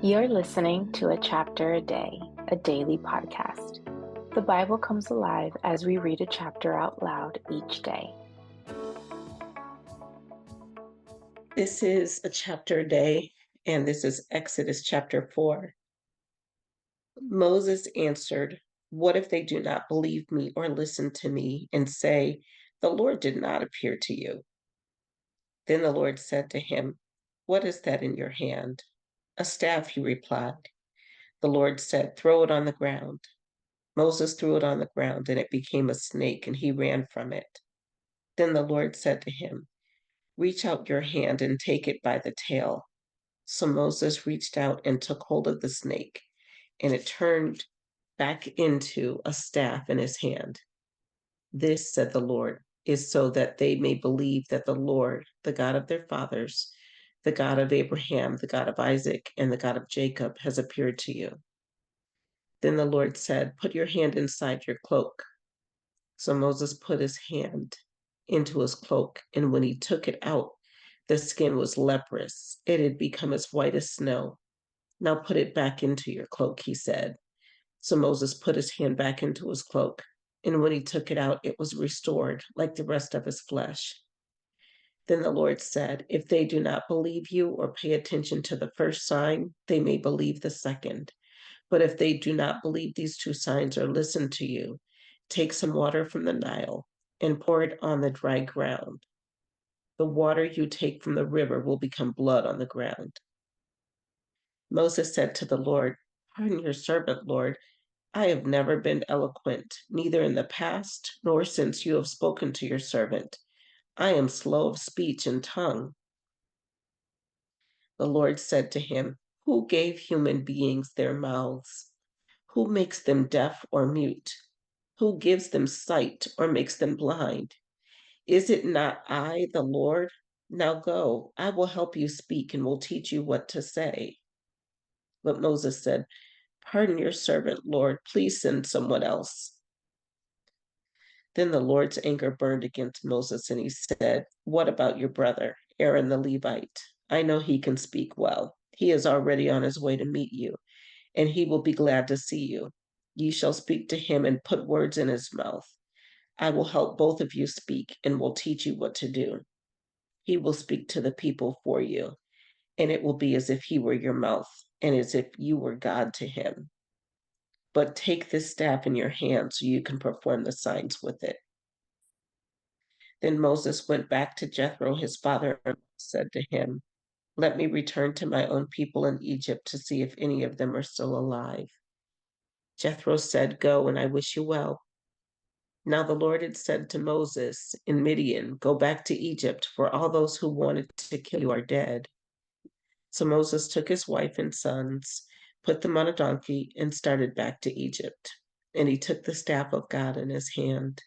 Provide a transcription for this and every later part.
You're listening to A Chapter a Day, a daily podcast. The Bible comes alive as we read a chapter out loud each day. This is a chapter a day, and this is Exodus chapter 4. Moses answered, "What if they do not believe me or listen to me and say, 'The Lord did not appear to you?'" Then the Lord said to him, "What is that in your hand?" "A staff," he replied. The Lord said, "Throw it on the ground." Moses threw it on the ground, and it became a snake, and he ran from it. Then the Lord said to him, "Reach out your hand and take it by the tail." So Moses reached out and took hold of the snake, and it turned back into a staff in his hand. "This," said the Lord, "is so that they may believe that the Lord, the God of their fathers, the God of Abraham, the God of Isaac, and the God of Jacob, has appeared to you." Then the Lord said, "Put your hand inside your cloak." So Moses put his hand into his cloak, and when he took it out, the skin was leprous. It had become as white as snow. "Now put it back into your cloak," he said. So Moses put his hand back into his cloak, and when he took it out, it was restored like the rest of his flesh. Then the Lord said, "If they do not believe you or pay attention to the first sign, they may believe the second. But if they do not believe these two signs or listen to you, take some water from the Nile and pour it on the dry ground. The water you take from the river will become blood on the ground." Moses said to the Lord, "Pardon your servant, Lord. I have never been eloquent, neither in the past nor since you have spoken to your servant. I am slow of speech and tongue." The Lord said to him, "Who gave human beings their mouths? Who makes them deaf or mute? Who gives them sight or makes them blind? Is it not I, the Lord? Now go, I will help you speak and will teach you what to say." But Moses said, "Pardon your servant, Lord. Please send someone else." Then the Lord's anger burned against Moses, and he said, "What about your brother, Aaron the Levite? I know he can speak well. He is already on his way to meet you, and he will be glad to see you. You shall speak to him and put words in his mouth. I will help both of you speak and will teach you what to do. He will speak to the people for you, and it will be as if he were your mouth and as if you were God to him. But take this staff in your hand so you can perform the signs with it." Then Moses went back to Jethro, his father, and said to him, "Let me return to my own people in Egypt to see if any of them are still alive." Jethro said, "Go, and I wish you well." Now the Lord had said to Moses in Midian, "Go back to Egypt, for all those who wanted to kill you are dead." So Moses took his wife and sons, put them on a donkey, and started back to Egypt. And he took the staff of God in his hand.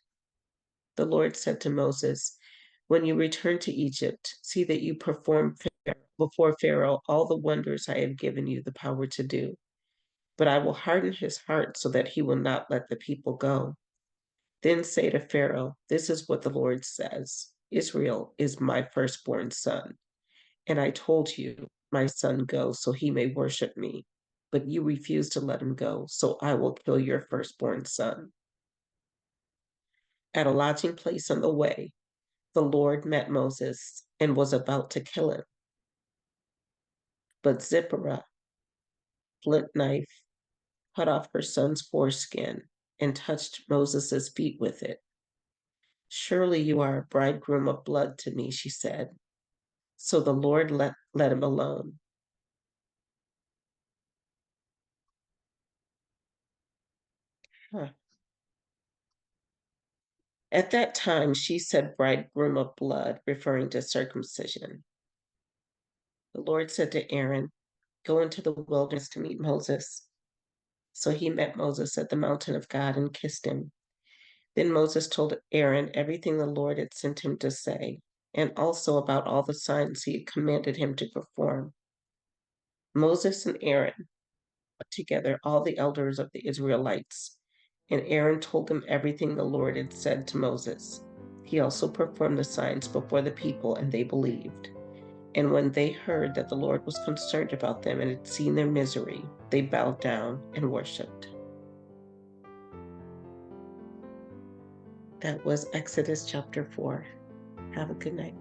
The Lord said to Moses, "When you return to Egypt, see that you perform before Pharaoh all the wonders I have given you the power to do. But I will harden his heart so that he will not let the people go. Then say to Pharaoh, 'This is what the Lord says: Israel is my firstborn son. And I told you, my son, go so he may worship me. But you refuse to let him go, so I will kill your firstborn son.'" At a lodging place on the way, the Lord met Moses and was about to kill him. But Zipporah, flint knife, cut off her son's foreskin and touched Moses' feet with it. "Surely you are a bridegroom of blood to me," she said. So the Lord let him alone. Huh. At that time, she said bridegroom of blood, referring to circumcision. The Lord said to Aaron, "Go into the wilderness to meet Moses." So he met Moses at the mountain of God and kissed him. Then Moses told Aaron everything the Lord had sent him to say, and also about all the signs he had commanded him to perform. Moses and Aaron brought together all the elders of the Israelites, and Aaron told them everything the Lord had said to Moses. He also performed the signs before the people, and they believed. And when they heard that the Lord was concerned about them and had seen their misery, they bowed down and worshiped. That was Exodus chapter 4. Have a good night.